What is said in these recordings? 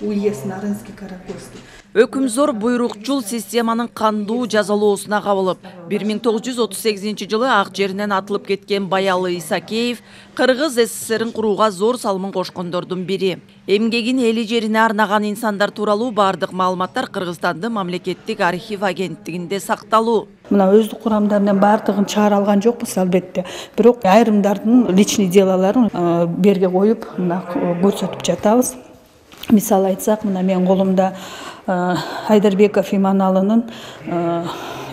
уезд Нарынский, Каракульский. Өкүмзор буйрукчул системанын кандуу жазалоосуна кабылып, 1938 жылы ак жеринен атылып кеткен Баялы Исакеев Кыргыз СССРин курууга зор салымын кошкондордун бири. Эмгегин эли жерине арнаган инсандар тууралуу бардык маалыматтар Кыргызстандын мамлекеттик архив агенттигинде сакталуу. Мына өздүк курамдарынан бардыгын чыгара алган жокпуз албетте. Бирок айрымдардын личный делолорун берге коюп, мына көрсөтүп жатабыз. Мисалы айтсак, мына менин колумда Айдарбеков Иманалынын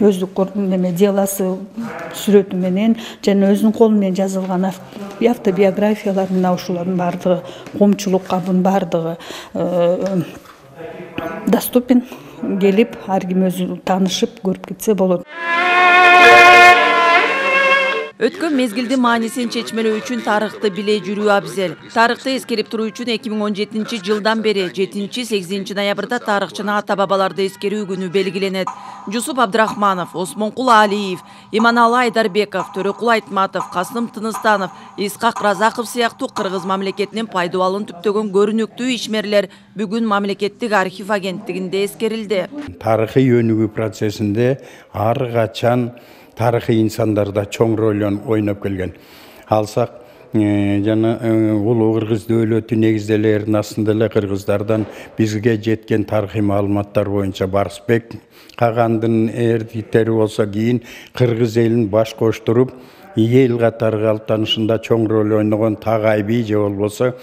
өздүк деласы сүрөтү менен жана өзүнүн колу менен жазылган автобиографиялар, мына ушулардын бардыгы, коомчулукка бунун бардыгы доступен, келип ар ким өзү таанышып көрүп кетсе болот. Өткөн мезгилдин маанисин чечмелөө үчүн тарыхты биле жүрүү абзел. Тарыхты эскерип туруу үчүн 2017 жылдан бери 7-8 ноябрда тарыхчыны ата-бабаларды эскерүү күнү белгиленет. Жусуп Абдрахманов, Осмонкул Алиев, Иманалы Айдарбеков, Төрөкул Айтматов, Касым Тыныстанов, Исхак Разаков сыяктуу кыргыз мамлекетинин пайдубалын түптөгөн көрүнүктүү ишмерлер бүгүн мамлекеттик архив агенттигинде эскерилди. Тарыхый өнүгүү процессинде ар качан тарыхый инсандарда чоң ролун ойноп келген. Алсак, жана улуу кыргыз дөөлөтү негизделерин астында эле кыргыздардан бизге жеткен тарыхый маалыматтар боюнча Барысбек Кагандын эрдиктери болсо, кийин кыргыз элин баш коштуруп эл катары калыптанышында чоң роль ойногон Тагай би же болбосо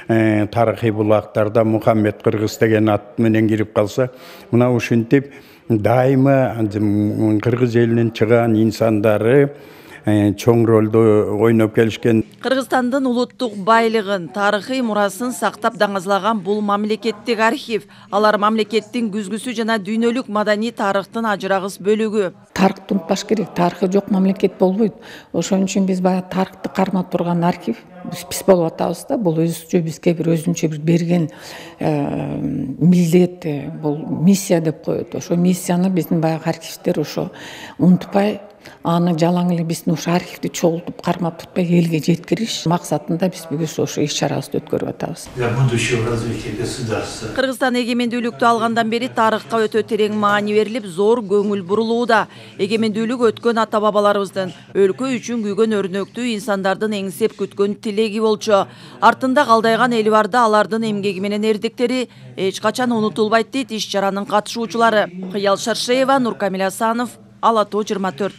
тарыхый булактарда Мухаммед Кыргыз деген ат менен кирип калса, мына ушинтип дайыма кыргыз элинен чыган инсандары чоң ролду ойноп келишкен. Кыргызстандын улуттук байлыгын, тарыхый мурасын сактап даңазлаган бул мамлекеттик архив. Алар мамлекеттин күзгүсү жана дүйнөлүк маданий тарыхтын ажырагыс бөлүгү. Тарыхты унутпаш керек. Тарыхы жок мамлекет болбойт. Ошон үчүн биз баягы тарыхты кармап турган архив биз болуп атабыз да. Бул бизге бир өзүнчө бир берген милдет, бул миссия деп коет. Ошо миссияны биздин баягы архивдер ошо унутпай, аны жалаң эле биздин ушу архивди чогултуп кармап турбай элге жеткириш максатында биз бүгүн ошо иш-чарабызды өткөрүп атабыз. Для будущего развития государства. Кыргызстан эгемендүүлүктү алгандан бери тарыхка өтө терең маани берилип, зор көңүл бурулууда. Эгемендүүлүк өткөн ата-бабаларыбыздын өлкө үчүн күйгөн өрнөктүү инсандардын эңсеп күткөн тилеги болчу. Артында калдайган эли барда алардын эмгеги менен эрдиктери эч качан унутулбайт дейт иш-чаранын катышуучулары. Кыял Шаршеева, Нуркамил Асанов, Ала Тоо 24.